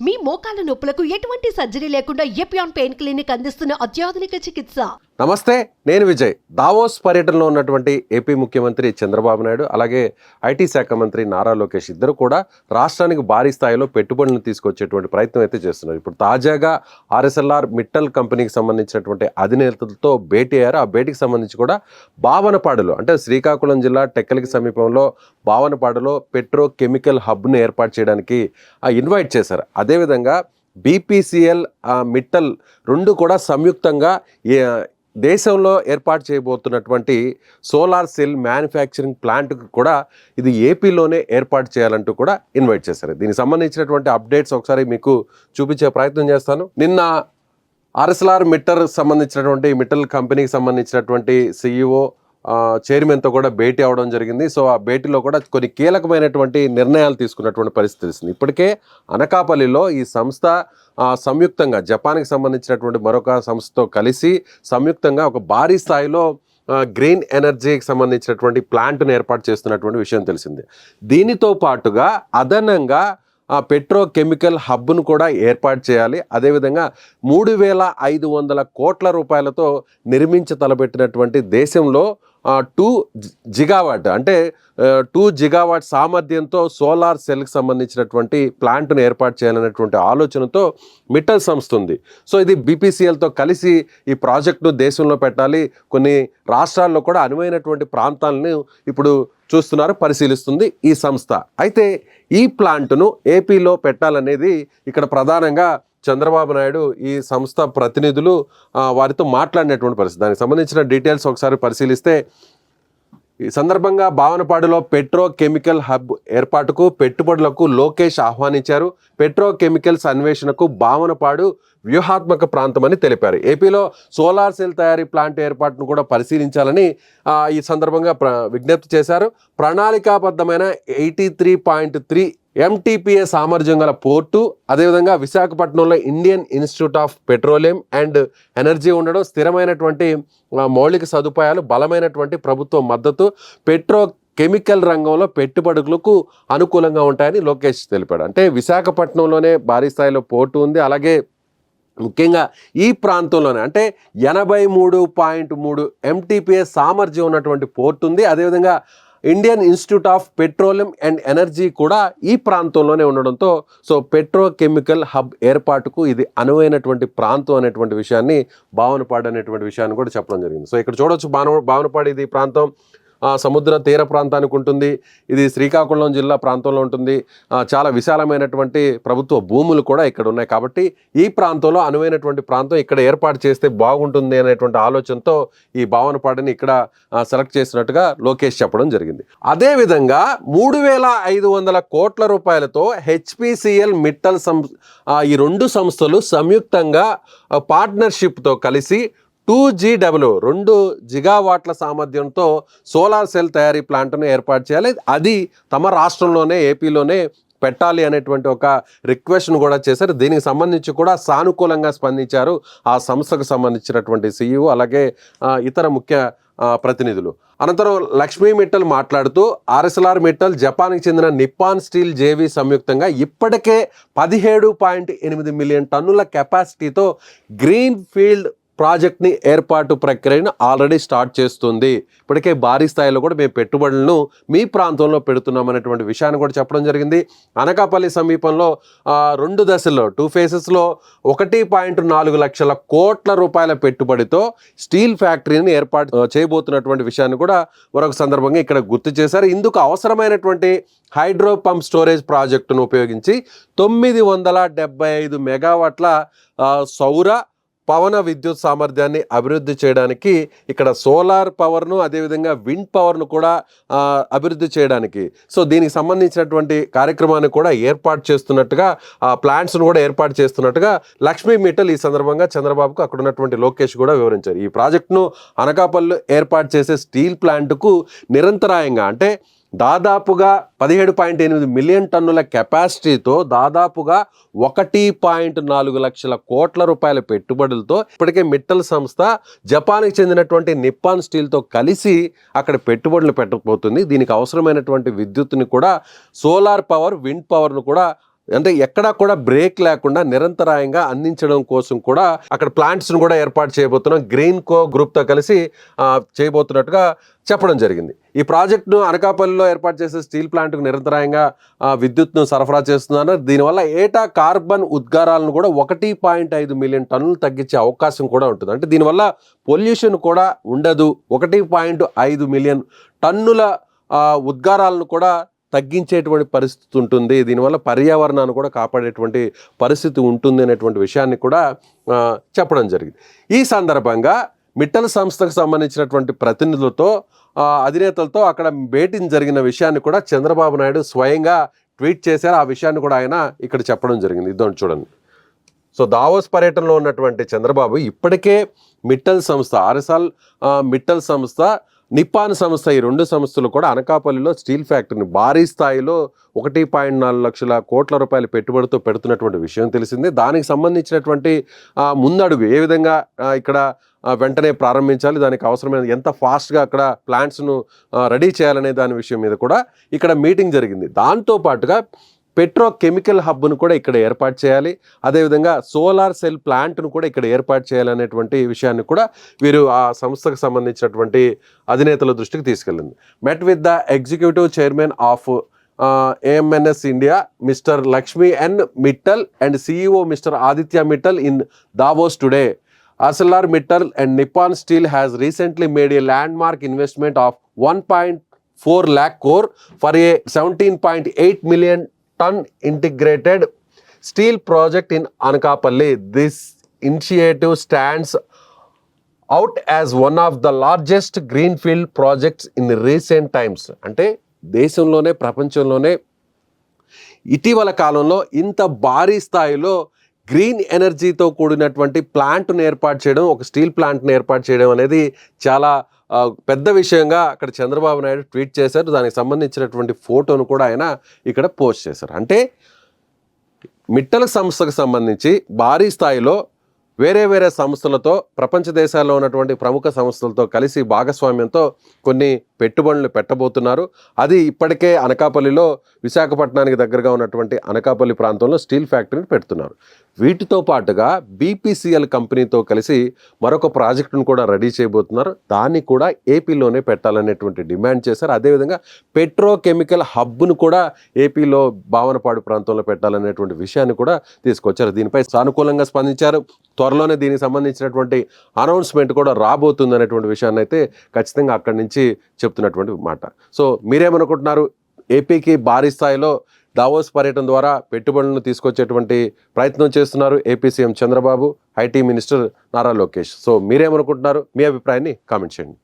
మీ మోకాల నొప్పులకు ఎటువంటి సర్జరీ లేకుండా ఎపియాన్ పెయిన్ క్లినిక్ అందిస్తున్న అత్యాధునిక చికిత్స. నమస్తే, నేను విజయ్. దావోస్ పర్యటనలో ఉన్నటువంటి ఏపీ ముఖ్యమంత్రి చంద్రబాబు నాయుడు, అలాగే ఐటీ శాఖ మంత్రి నారా లోకేష్ ఇద్దరు కూడా రాష్ట్రానికి భారీ స్థాయిలో పెట్టుబడులను తీసుకొచ్చేటువంటి ప్రయత్నం అయితే చేస్తున్నారు. ఇప్పుడు తాజాగా ఆర్ఎస్ఎల్ఆర్ మిట్టల్ కంపెనీకి సంబంధించినటువంటి అధినేతలతో భేటీ అయ్యారు. ఆ భేటీకి సంబంధించి కూడా భావనపాడులో, అంటే శ్రీకాకుళం జిల్లా టెక్కలికి సమీపంలో భావనపాడులో పెట్రో కెమికల్ హబ్ను ఏర్పాటు చేయడానికి ఇన్వైట్ చేశారు. అదేవిధంగా బీపీసీఎల్, మిట్టల్ రెండు కూడా సంయుక్తంగా దేశంలో ఏర్పాటు చేయబోతున్నటువంటి సోలార్ సెల్ మ్యానుఫ్యాక్చరింగ్ ప్లాంట్కి కూడా ఇది ఏపీలోనే ఏర్పాటు చేయాలంటూ కూడా ఇన్వైట్ చేశారు. దీనికి సంబంధించినటువంటి అప్డేట్స్ ఒకసారి మీకు చూపించే ప్రయత్నం చేస్తాను. నిన్న ఆర్ఎస్ఎల్ఆర్ మిట్టల్ కంపెనీకి సంబంధించినటువంటి సిఇఓ చైర్మన్తో కూడా భేటీ అవడం జరిగింది. సో ఆ భేటీలో కూడా కొన్ని కీలకమైనటువంటి నిర్ణయాలు తీసుకున్నటువంటి పరిస్థితి తెలిసింది. ఇప్పటికే అనకాపల్లిలో ఈ సంస్థ సంయుక్తంగా జపాన్కి సంబంధించినటువంటి మరొక సంస్థతో కలిసి సంయుక్తంగా ఒక భారీ స్థాయిలో గ్రీన్ ఎనర్జీకి సంబంధించినటువంటి ప్లాంట్ను ఏర్పాటు చేస్తున్నటువంటి విషయం తెలిసింది. దీనితో పాటుగా అదనంగా పెట్రో కెమికల్ హబ్ను కూడా ఏర్పాటు చేయాలి. అదేవిధంగా 3,500 కోట్ల రూపాయలతో తలపెట్టినటువంటి దేశంలో 2 జిగావాట్ అంటే 2 జిగావాట్ సామర్థ్యంతో సోలార్ సెల్కి సంబంధించినటువంటి ప్లాంట్ను ఏర్పాటు చేయాలనేటువంటి ఆలోచనతో మిట్టల్ సంస్థ ఉంది. సో ఇది బీపీసీఎల్తో కలిసి ఈ ప్రాజెక్టును దేశంలో పెట్టాలి. కొన్ని రాష్ట్రాల్లో కూడా అనువైనటువంటి ప్రాంతాలను ఇప్పుడు పరిశీలిస్తుంది ఈ సంస్థ. అయితే ఈ ప్లాంట్ను ఏపీలో పెట్టాలనేది ఇక్కడ ప్రధానంగా చంద్రబాబు నాయుడు ఈ సంస్థ ప్రతినిధులు వారితో మాట్లాడినటువంటి పరిస్థితి. దానికి సంబంధించిన డీటెయిల్స్ ఒకసారి పరిశీలిస్తే, ఈ సందర్భంగా భావనపాడులో పెట్రో కెమికల్ హబ్ ఏర్పాటుకు పెట్టుబడులకు లోకేష్ ఆహ్వానించారు. పెట్రో కెమికల్స్ అన్వేషణకు భావనపాడు వ్యూహాత్మక ప్రాంతం అని తెలిపారు. ఏపీలో సోలార్ సెల్ తయారీ ప్లాంట్ ఏర్పాటును కూడా పరిశీలించాలని ఈ సందర్భంగా విజ్ఞప్తి చేశారు. ప్రణాళికాబద్ధమైన 83.3 MTPA సామర్థ్యం గల పోర్టు, అదేవిధంగా విశాఖపట్నంలో Indian institute of petroleum and energy ఉండడం, స్థిరమైనటువంటి మౌలిక సదుపాయాలు, బలమైనటువంటి ప్రభుత్వ మద్దతు పెట్రో కెమికల్ రంగంలో పెట్టుబడులకు అనుకూలంగా ఉంటాయని లోకేష్ తెలిపాడు. అంటే విశాఖపట్నంలోనే భారీ స్థాయిలో పోర్టు ఉంది. అలాగే ముఖ్యంగా ఈ ప్రాంతంలోనే అంటే 83.3 MTPA సామర్థ్యం ఉన్నటువంటి పోర్టు ఉంది. అదేవిధంగా Indian institute of petroleum and energy కూడా ఈ ప్రాంతంలోనే ఉండడంతో సో పెట్రో కెమికల్ హబ్ ఏర్పాటుకు ఇది అనువైనటువంటి ప్రాంతం అనేటువంటి విషయాన్ని భావనపాడు అనేటువంటి విషయాన్ని కూడా చెప్పడం జరిగింది. సో ఇక్కడ చూడవచ్చు భావనపాడు ఇది ప్రాంతం సముద్ర తీర ప్రాంతానికి ఉంటుంది. ఇది శ్రీకాకుళం జిల్లా ప్రాంతంలో ఉంటుంది. చాలా విశాలమైనటువంటి ప్రభుత్వ భూములు కూడా ఇక్కడ ఉన్నాయి. కాబట్టి ఈ ప్రాంతంలో అనువైనటువంటి ప్రాంతం ఇక్కడ ఏర్పాటు చేస్తే బాగుంటుంది అనేటువంటి ఆలోచనతో ఈ భావనపాడుని ఇక్కడ సెలెక్ట్ చేసినట్టుగా లోకేష్ చెప్పడం జరిగింది. అదేవిధంగా 3,500 కోట్ల రూపాయలతో హెచ్పిసిఎల్ మిట్టల్ ఈ రెండు సంస్థలు సంయుక్తంగా పార్ట్నర్షిప్తో కలిసి 2 జిగావాట్ల సామర్థ్యంతో సోలార్ సెల్ తయారీ ప్లాంట్ను ఏర్పాటు చేయాలి. అది తమ రాష్ట్రంలోనే ఏపీలోనే పెట్టాలి అనేటువంటి ఒక రిక్వెస్ట్ను కూడా చేశారు. దీనికి సంబంధించి కూడా సానుకూలంగా స్పందించారు ఆ సంస్థకు సంబంధించినటువంటి సిఇఓ, అలాగే ఇతర ముఖ్య ప్రతినిధులు. అనంతరం లక్ష్మీ మిట్టల్ మాట్లాడుతూ ఆర్ఎస్ఎల్ఆర్ మిట్టల్ జపాన్కి చెందిన నిప్పాన్ స్టీల్ జేవీ సంయుక్తంగా ఇప్పటికే 17.8 మిలియన్ టన్నుల కెపాసిటీతో గ్రీన్ ఫీల్డ్ ప్రాజెక్ట్ని ఏర్పాటు ప్రక్రియను ఆల్రెడీ స్టార్ట్ చేస్తుంది. ఇప్పటికే భారీ స్థాయిలో కూడా మేము పెట్టుబడులను మీ ప్రాంతంలో పెడుతున్నామనేటువంటి విషయాన్ని కూడా చెప్పడం జరిగింది. అనకాపల్లి సమీపంలో 2 దశల్లో 2 ఫేజెస్లో 1.4 లక్షల కోట్ల రూపాయల పెట్టుబడితో స్టీల్ ఫ్యాక్టరీని ఏర్పాటు చేయబోతున్నటువంటి విషయాన్ని కూడా మరొక సందర్భంగా ఇక్కడ గుర్తు చేశారు. ఇందుకు అవసరమైనటువంటి హైడ్రో పంప్ స్టోరేజ్ ప్రాజెక్టును ఉపయోగించి 975 మెగావాట్ల సౌర పవన విద్యుత్ సామర్థ్యాన్ని అభివృద్ధి చేయడానికి, ఇక్కడ సోలార్ పవర్ను అదేవిధంగా విండ్ పవర్ను కూడా అభివృద్ధి చేయడానికి సో దీనికి సంబంధించినటువంటి కార్యక్రమాన్ని కూడా ఏర్పాటు చేస్తున్నట్టుగా, ప్లాంట్స్ను కూడా ఏర్పాటు చేస్తున్నట్టుగా లక్ష్మీ మిట్టల్ ఈ సందర్భంగా చంద్రబాబుకు అక్కడ ఉన్నటువంటి లోకేష్ కూడా వివరించారు. ఈ ప్రాజెక్టును అనకాపల్లిలో ఏర్పాటు చేసే స్టీల్ ప్లాంట్కు నిరంతరాయంగా అంటే దాదాపుగా 17.8 మిలియన్ టన్నుల కెపాసిటీతో దాదాపుగా 1.4 లక్షల కోట్ల రూపాయల పెట్టుబడులతో ఇప్పటికే మిట్టల్ సంస్థ జపాన్కి చెందినటువంటి నిప్పాన్ స్టీల్తో కలిసి అక్కడ పెట్టుబడులు పెట్టబోతుంది. దీనికి అవసరమైనటువంటి విద్యుత్తుని కూడా సోలార్ పవర్, విండ్ పవర్ను కూడా అంటే ఎక్కడా కూడా బ్రేక్ లేకుండా నిరంతరాయంగా అందించడం కోసం కూడా అక్కడ ప్లాంట్స్ను కూడా ఏర్పాటు చేయబోతున్నాం, గ్రీన్ కో గ్రూప్తో కలిసి చేయబోతున్నట్టుగా చెప్పడం జరిగింది. ఈ ప్రాజెక్టును అనకాపల్లిలో ఏర్పాటు చేసే స్టీల్ ప్లాంట్కు నిరంతరాయంగా విద్యుత్ను సరఫరా చేస్తున్నారు. దీనివల్ల ఏటా కార్బన్ ఉద్గారాలను కూడా 1.5 మిలియన్ టన్నులు తగ్గించే అవకాశం కూడా ఉంటుంది. అంటే దీనివల్ల పొల్యూషన్ కూడా ఉండదు. 1.5 మిలియన్ టన్నుల ఉద్గారాలను కూడా తగ్గించేటువంటి పరిస్థితి ఉంటుంది. దీనివల్ల పర్యావరణాన్ని కూడా కాపాడేటువంటి పరిస్థితి ఉంటుంది అనేటువంటి విషయాన్ని కూడా చెప్పడం జరిగింది. ఈ సందర్భంగా మిట్టల్ సంస్థకు సంబంధించినటువంటి ప్రతినిధులతో అధినేతలతో అక్కడ భేటీ జరిగిన విషయాన్ని కూడా చంద్రబాబు నాయుడు స్వయంగా ట్వీట్ చేశారు. ఆ విషయాన్ని కూడా ఆయన ఇక్కడ చెప్పడం జరిగింది. ఇదో చూడండి. సో దావోస్ పర్యటనలో ఉన్నటువంటి చంద్రబాబు ఇప్పటికే మిట్టల్ సంస్థ, ఆర్ఎస్ఎల్ మిట్టల్ సంస్థ, నిప్పాన్ సంస్థ, ఈ రెండు సంస్థలు కూడా అనకాపల్లిలో స్టీల్ ఫ్యాక్టరీని భారీ స్థాయిలో 1.4 లక్షల కోట్ల రూపాయల పెట్టుబడితో పెడుతున్నటువంటి విషయం తెలిసిందే. దానికి సంబంధించినటువంటి ముందడుగు ఏ విధంగా ఇక్కడ వెంటనే ప్రారంభించాలి, దానికి అవసరమైన ఎంత ఫాస్ట్గా అక్కడ ప్లాంట్స్ను రెడీ చేయాలనే దాని విషయం మీద కూడా ఇక్కడ మీటింగ్ జరిగింది. దాంతోపాటుగా పెట్రోకెమికల్ హబ్ను కూడా ఇక్కడ ఏర్పాటు చేయాలి, అదేవిధంగా సోలార్ సెల్ ప్లాంట్ను కూడా ఇక్కడ ఏర్పాటు చేయాలనేటువంటి విషయాన్ని కూడా వీరు ఆ సంస్థకు సంబంధించినటువంటి అధినేతల దృష్టికి తీసుకెళ్ళింది. Met with the executive chairman of AMNS India, Mr. Lakshmi N. Mittal and CEO Mr. Aditya Mittal in Davos today. ArcelorMittal and Nippon Steel has recently made a landmark investment of 1.4 lakh crore for a 17.8 million ton integrated steel project in Anakapalli. This initiative stands out as one of the largest greenfield projects in recent times. అంటే దేశంలోనే ప్రపంచంలోనే ఇటీవల కాలంలో ఇంత భారీ స్థాయిలో green ఎనర్జీతో కూడినటువంటి ప్లాంట్ను ఏర్పాటు చేయడం, ఒక స్టీల్ ప్లాంట్ను ఏర్పాటు చేయడం అనేది చాలా పెద్ద విషయంగా అక్కడ చంద్రబాబు నాయుడు ట్వీట్ చేశారు. దానికి సంబంధించినటువంటి ఫోటోను కూడా ఆయన ఇక్కడ పోస్ట్ చేశారు. అంటే మిట్టల్ సంస్థకు సంబంధించి భారీ స్థాయిలో వేరే వేరే సంస్థలతో, ప్రపంచ దేశాల్లో ఉన్నటువంటి ప్రముఖ సంస్థలతో కలిసి భాగస్వామ్యంతో కొన్ని పెట్టుబడులు పెట్టబోతున్నారు. అది ఇప్పటికే అనకాపల్లిలో, విశాఖపట్నానికి దగ్గరగా ఉన్నటువంటి అనకాపల్లి ప్రాంతంలో స్టీల్ ఫ్యాక్టరీని పెడుతున్నారు. వీటితో పాటుగా BPCL కంపెనీతో కలిసి మరొక ప్రాజెక్టును కూడా రెడీ చేయబోతున్నారు. దాన్ని కూడా ఏపీలోనే పెట్టాలనేటువంటి డిమాండ్ చేశారు. అదేవిధంగా పెట్రోకెమికల్ హబ్ను కూడా ఏపీలో భావనపాడు ప్రాంతంలో పెట్టాలనేటువంటి విషయాన్ని కూడా తీసుకొచ్చారు. దీనిపై సానుకూలంగా స్పందించారు. త్వరలోనే దీనికి సంబంధించినటువంటి అనౌన్స్మెంట్ కూడా రాబోతుంది అనేటువంటి విషయాన్ని అయితే ఖచ్చితంగా అక్కడి నుంచి చెప్తున్నటువంటి మాట. సో మీరేమనుకుంటున్నారు? ఏపీకి భారీ స్థాయిలో దావోస్ పర్యటన ద్వారా పెట్టుబడులను తీసుకొచ్చేటువంటి ప్రయత్నం చేస్తున్నారు AP CM Chandrababu, IT minister Nara Lokesh. So మీరేమనుకుంటున్నారు? మీ అభిప్రాయాన్ని కామెంట్ చేయండి.